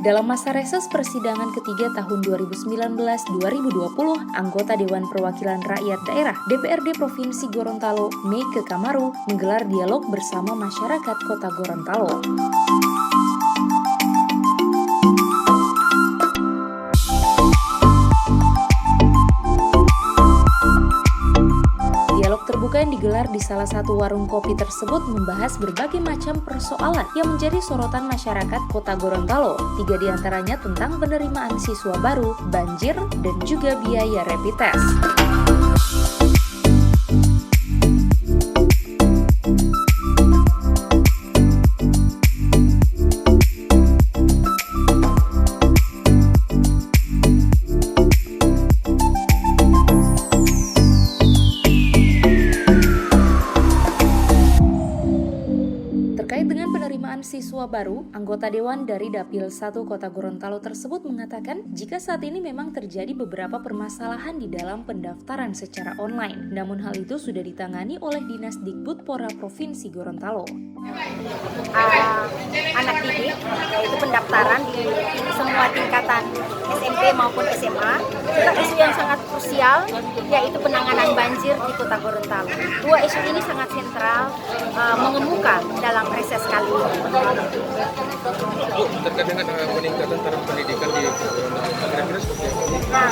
Dalam masa reses persidangan ketiga tahun 2019-2020, anggota Dewan Perwakilan Rakyat Daerah DPRD Provinsi Gorontalo, Meike Kamaru, menggelar dialog bersama masyarakat Kota Gorontalo. Dialog terbuka yang digelar di salah satu warung kopi tersebut membahas berbagai macam persoalan yang menjadi sorotan masyarakat Kota Gorontalo. 3 diantaranya tentang penerimaan siswa baru, banjir, dan juga biaya rapid test. Terkait dengan penerimaan siswa baru, anggota Dewan dari Dapil 1 Kota Gorontalo tersebut mengatakan jika saat ini memang terjadi beberapa permasalahan di dalam pendaftaran secara online. Namun hal itu sudah ditangani oleh Dinas Dikbudpora Provinsi Gorontalo. Anak didik, yaitu pendaftaran di semua tingkatan SMP maupun SMA, tentang isu yang sangat krusial, yaitu penanganan banjir di Kota Gorontalo. 2 isu ini sangat sentral mengemuka dalam reses kali ini. Terkait dengan peningkatan taraf pendidikan di Gorontalo, Nah,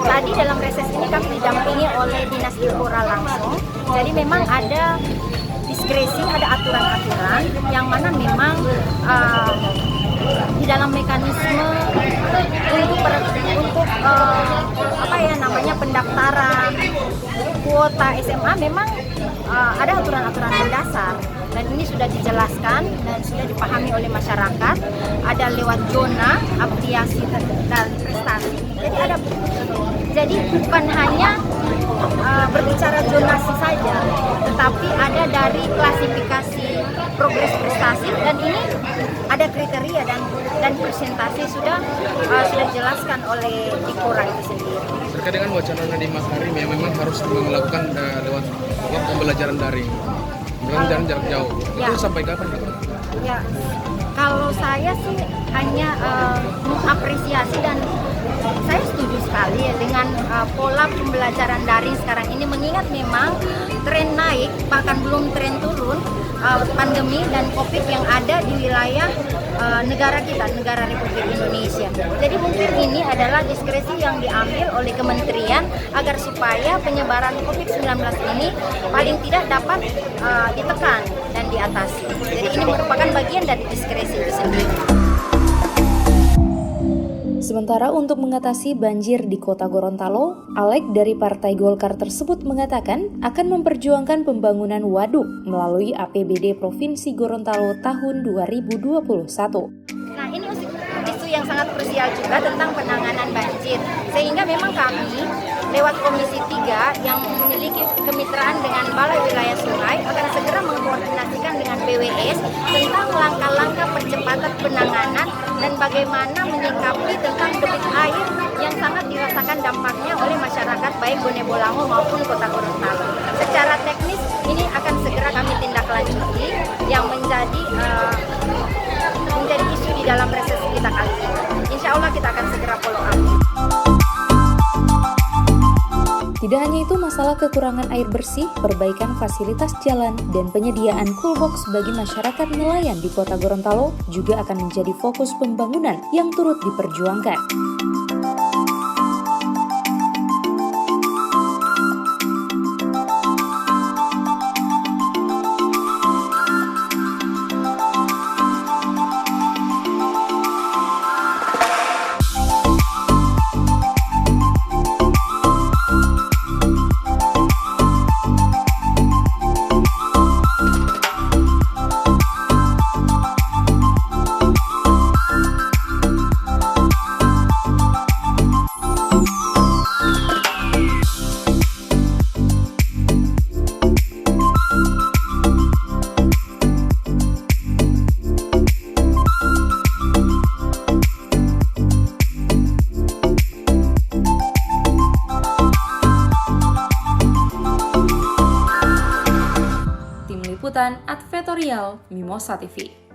tadi dalam reses ini kami didampingi oleh Dinas Dikbudpora langsung, jadi memang ada diskresi, ada aturan-aturan yang mana memang di dalam mekanisme untuk pendaftaran kuota SMA memang ada aturan-aturan mendasar, dan ini sudah dijelaskan dan sudah dipahami oleh masyarakat. Ada lewat zona, apresiasi dan prestasi. Jadi bukan hanya berbicara zonasi saja, tetapi ada dari klasifikasi progres prestasi, dan ini ada kriteria dan presentasi sudah dijelaskan oleh Dikpora itu sendiri. terkait dengan wacana Nadiem Makarim yang memang harus melakukan lewat pembelajaran daring, pembelajaran jarak jauh, Ya. itu sampai kapan? Ya, kalau saya sih hanya mengapresiasi, dan saya setuju sekali ya dengan pola pembelajaran daring sekarang ini, mengingat memang tren naik, bahkan belum tren turun, pandemi dan COVID yang ada di wilayah negara kita, negara Republik Indonesia. Jadi mungkin ini adalah diskresi yang diambil oleh kementerian agar supaya penyebaran COVID-19 ini paling tidak dapat ditekan dan diatasi. Jadi ini merupakan bagian dari diskresi itu sendiri. Sementara untuk mengatasi banjir di Kota Gorontalo, Alek dari Partai Golkar tersebut mengatakan akan memperjuangkan pembangunan waduk melalui APBD Provinsi Gorontalo tahun 2021. Nah, ini isu yang sangat krusial juga tentang penanganan banjir. Sehingga memang kami lewat Komisi 3 yang memiliki kemitraan dengan Balai Wilayah Sungai akan segera mengkoordinasikan dengan BWS tentang langkah-langkah percepatan penanganan dan bagaimana menyikapi tentang debit air yang sangat dirasakan dampaknya oleh masyarakat baik Bone Bolango maupun Kota Gorontalo. Secara teknis ini akan segera kami tindaklanjuti yang menjadi isu di dalam reses kita kali ini. Insya Allah kita akan segera follow up. Tidak hanya itu, masalah kekurangan air bersih, perbaikan fasilitas jalan, dan penyediaan coolbox bagi masyarakat nelayan di Kota Gorontalo juga akan menjadi fokus pembangunan yang turut diperjuangkan. Liputan Advertorial Mimosa TV.